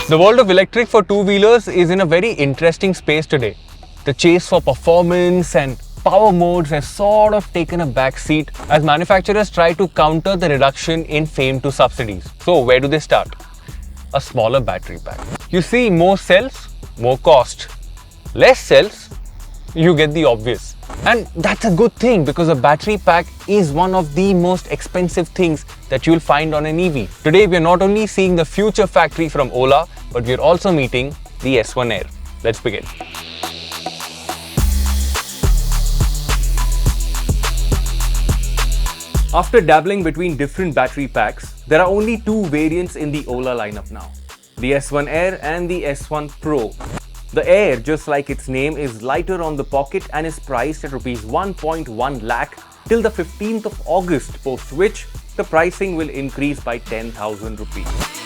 The world of electric for two-wheelers is in a very interesting space today. The chase for performance and power modes has sort of taken a back seat as manufacturers try to counter the reduction in FAME to subsidies. So where do they start? A smaller battery pack. You see, more cells, more cost. Less cells, you get the obvious. And that's a good thing because a battery pack is one of the most expensive things that you'll find on an EV. Today, we're not only seeing the future factory from Ola, but we're also meeting the S1 Air. Let's begin. After dabbling between different battery packs, there are only two variants in the Ola lineup now, the S1 Air and the S1 Pro. The Air, just like its name, is lighter on the pocket and is priced at Rs 1.1 lakh till the 15th of August, post which the pricing will increase by 10,000 rupees.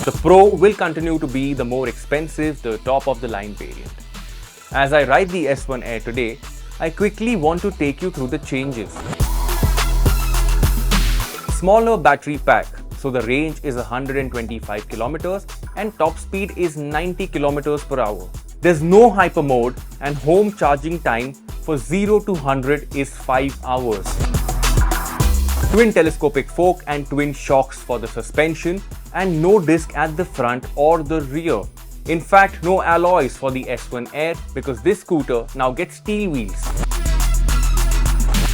The Pro will continue to be the more expensive, the top of the line variant. As I ride the S1 Air today, I quickly want to take you through the changes. Smaller battery pack, so the range is 125 kilometers and top speed is 90 kilometers per hour. There's no hyper mode and home charging time for 0 to 100 is 5 hours. Twin telescopic fork and twin shocks for the suspension and no disc at the front or the rear. In fact, no alloys for the S1 Air because this scooter now gets steel wheels.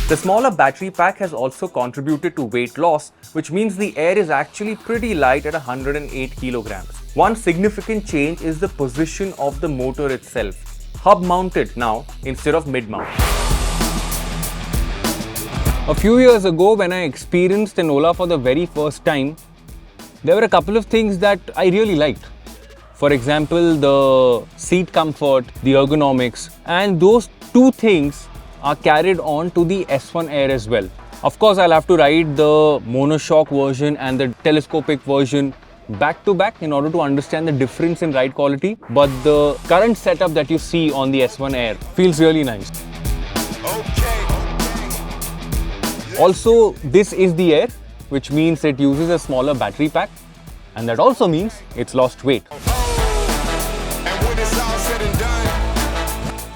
The smaller battery pack has also contributed to weight loss, which means the Air is actually pretty light at 108 kilograms. One significant change is the position of the motor itself, hub mounted now instead of mid mount. A few years ago, when I experienced an Ola for the very first time, there were a couple of things that I really liked. For example, the seat comfort, the ergonomics, and those two things are carried on to the S1 Air as well. Of course, I'll have to ride the monoshock version and the telescopic version back to back in order to understand the difference in ride quality. But the current setup that you see on the S1 Air feels really nice. Also, this is the Air, which means it uses a smaller battery pack, and that also means it's lost weight.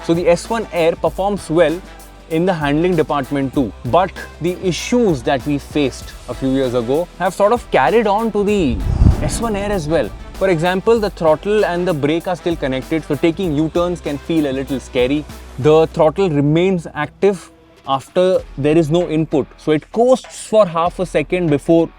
So the S1 Air performs well in the handling department too. But the issues that we faced a few years ago have sort of carried on to the S1 Air as well. For example, the throttle and the brake are still connected, so taking U-turns can feel a little scary. The throttle remains active after there is no input, so it coasts for half a second before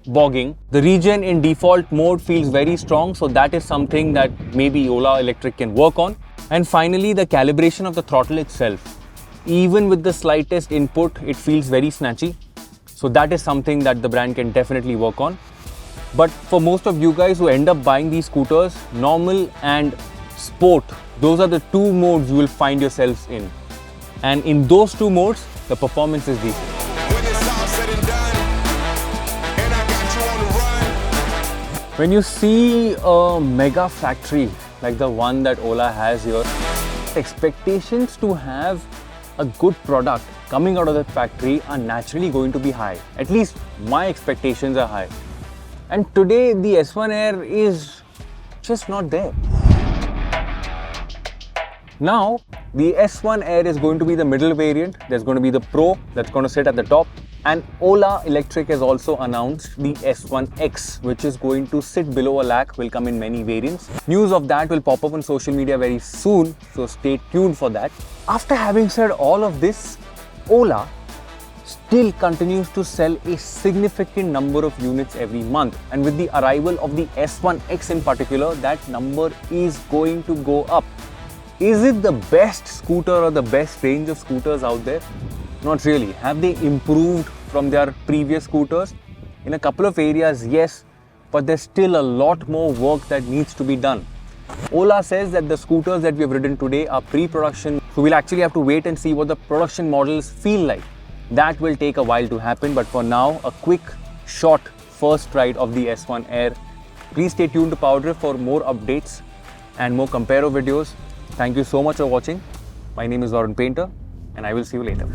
bogging. The regen in default mode feels very strong, so that is something that maybe Ola Electric can work on. And finally, the calibration of the throttle itself. Even with the slightest input, it feels very snatchy. So that is something that the brand can definitely work on. But for most of you guys who end up buying these scooters, normal and sport, those are the two modes you will find yourselves in. And in those two modes, the performance is decent. When you see a mega factory like the one that Ola has here, expectations to have a good product coming out of that factory are naturally going to be high. At least my expectations are high. And today the S1 Air is just not there. Now, the S1 Air is going to be the middle variant. There's going to be the Pro that's going to sit at the top. And Ola Electric has also announced the S1X, which is going to sit below a lakh, will come in many variants. News of that will pop up on social media very soon, so stay tuned for that. After having said all of this, Ola still continues to sell a significant number of units every month. And with the arrival of the S1X in particular, that number is going to go up. Is it the best scooter or the best range of scooters out there? Not really. Have they improved from their previous scooters? In a couple of areas, yes, but there's still a lot more work that needs to be done. Ola says that the scooters that we have ridden today are pre-production, so we'll actually have to wait and see what the production models feel like. That will take a while to happen, but for now, a quick, short first ride of the S1 Air. Please stay tuned to PowerDrift for more updates and more comparo videos. Thank you so much for watching. My name is Varun Painter, and I will see you later.